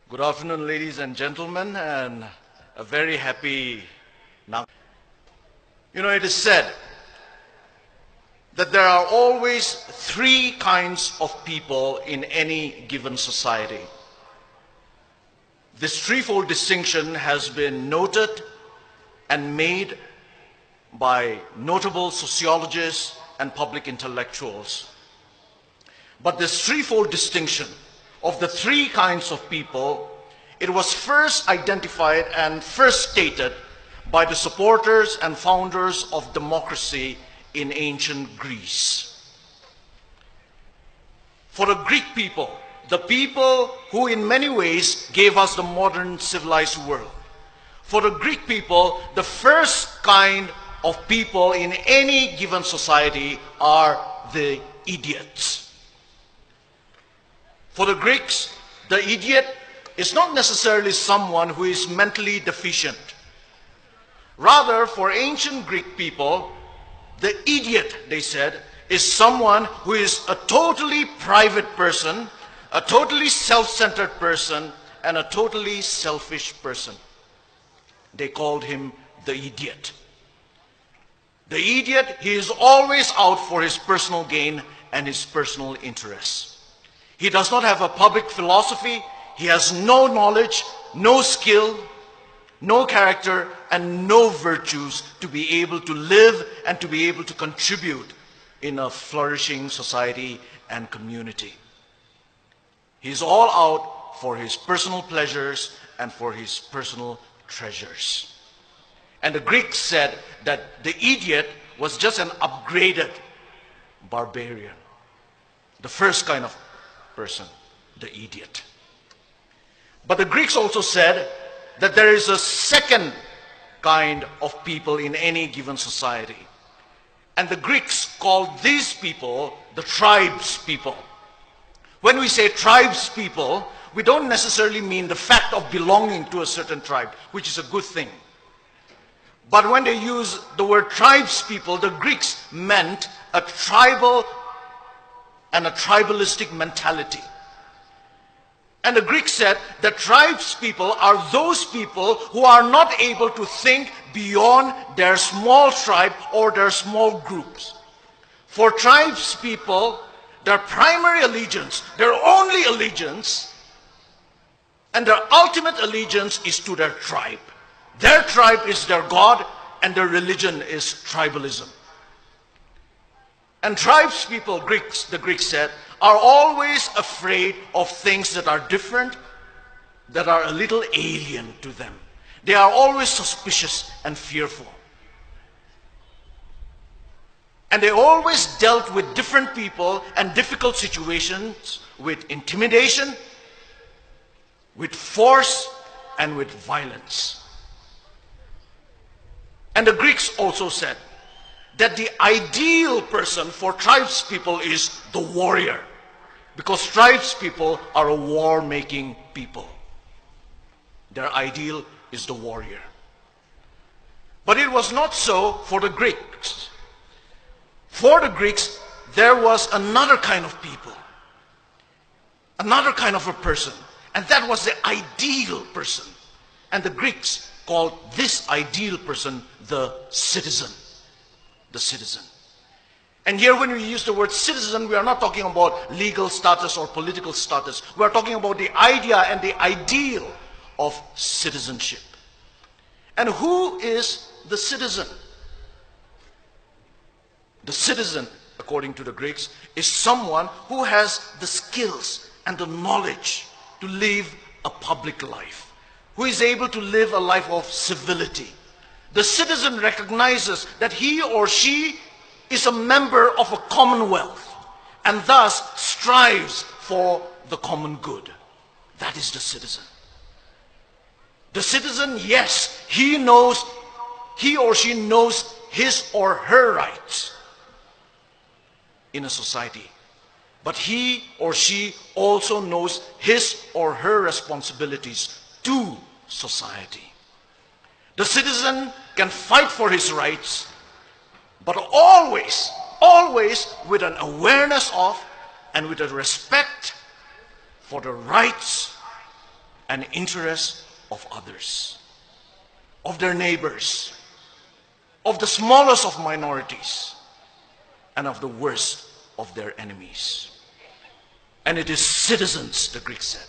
Good afternoon, ladies and gentlemen, and a very happy now. It is said that there are always three kinds of people in any given society. This threefold distinction has been noted and made by notable sociologists and public intellectuals. But this threefold distinction of the three kinds of people, it was first identified and first stated by the supporters and founders of democracy in ancient Greece. For the Greek people, the people who in many ways gave us the modern civilized world, for the Greek people, the first kind of people in any given society are the idiots. For the Greeks, the idiot is not necessarily someone who is mentally deficient. Rather, for ancient Greek people, the idiot, they said, is someone who is a totally private person, a totally self-centered person, and a totally selfish person. They called him the idiot. The idiot, he is always out for his personal gain and his personal interests. He does not have a public philosophy. He has no knowledge, no skill, no character, and no virtues to be able to live and to be able to contribute in a flourishing society and community. He's all out for his personal pleasures and for his personal treasures. And the Greeks said that the idiot was just an upgraded barbarian. The first kind of person, the idiot. But the Greeks also said that there is a second kind of people in any given society. And the Greeks called these people the tribes people. When we say tribes people, we don't necessarily mean the fact of belonging to a certain tribe, which is a good thing. But when they use the word tribes people, the Greeks meant a tribal and a tribalistic mentality. And the Greeks said that tribes people are those people who are not able to think beyond their small tribe or their small groups. For tribes people, their primary allegiance, their only allegiance, and their ultimate allegiance is to their tribe. Their tribe is their God, and their religion is tribalism. And tribes people, the Greeks said, are always afraid of things that are different, that are a little alien to them. They are always suspicious and fearful. And they always dealt with different people and difficult situations with intimidation, with force, and with violence. And the Greeks also said that the ideal person for tribes people is the warrior, because tribes people are a war-making people. Their ideal is the warrior. But it was not so for the Greeks. For the Greeks, there was another kind of people, another kind of a person, and that was the ideal person. And the Greeks called this ideal person the citizen. The citizen. And here when we use the word citizen, we are not talking about legal status or political status. We are talking about the idea and the ideal of citizenship. And who is the citizen? The citizen, according to the Greeks, is someone who has the skills and the knowledge to live a public life, who is able to live a life of civility. The citizen recognizes that he or she is a member of a commonwealth and thus strives for the common good. That is the citizen. The citizen, yes, he or she knows his or her rights in a society. But he or she also knows his or her responsibilities to society. The citizen can fight for his rights, but always with an awareness of and with a respect for the rights and interests of others, of their neighbors, of the smallest of minorities, and of the worst of their enemies. And it is citizens, the Greeks said,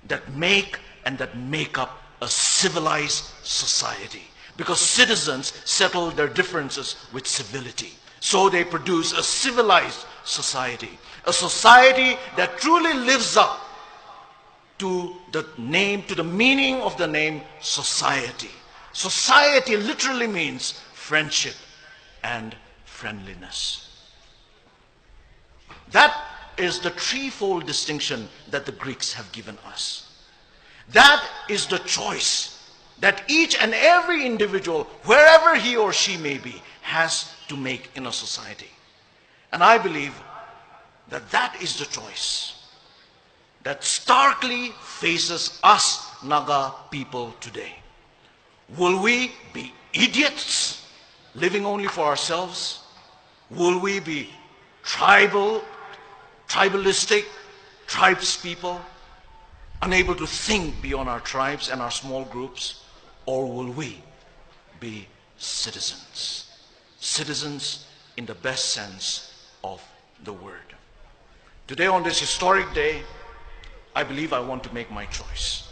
that make and that make up a civilized society. Because citizens settle their differences with civility. So they produce a civilized society. A society that truly lives up to the name, to the meaning of the name society. Society literally means friendship and friendliness. That is the threefold distinction that the Greeks have given us. That is the choice that each and every individual, wherever he or she may be, has to make in a society. And I believe that that is the choice that starkly faces us Naga people today. Will we be idiots, living only for ourselves? Will we be tribalistic, tribes people, unable to think beyond our tribes and our small groups? Or will we be citizens? Citizens in the best sense of the word. Today, on this historic day, I believe I want to make my choice.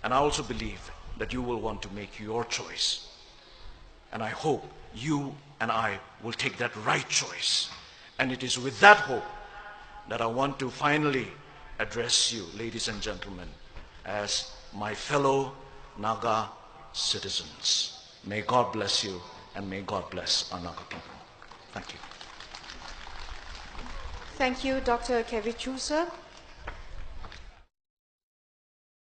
And I also believe that you will want to make your choice. And I hope you and I will take that right choice. And it is with that hope that I want to finally address you, ladies and gentlemen, as my fellow Naga citizens. May God bless you, and may God bless our Naga people. Thank you. Thank you, Dr. Kevichusa.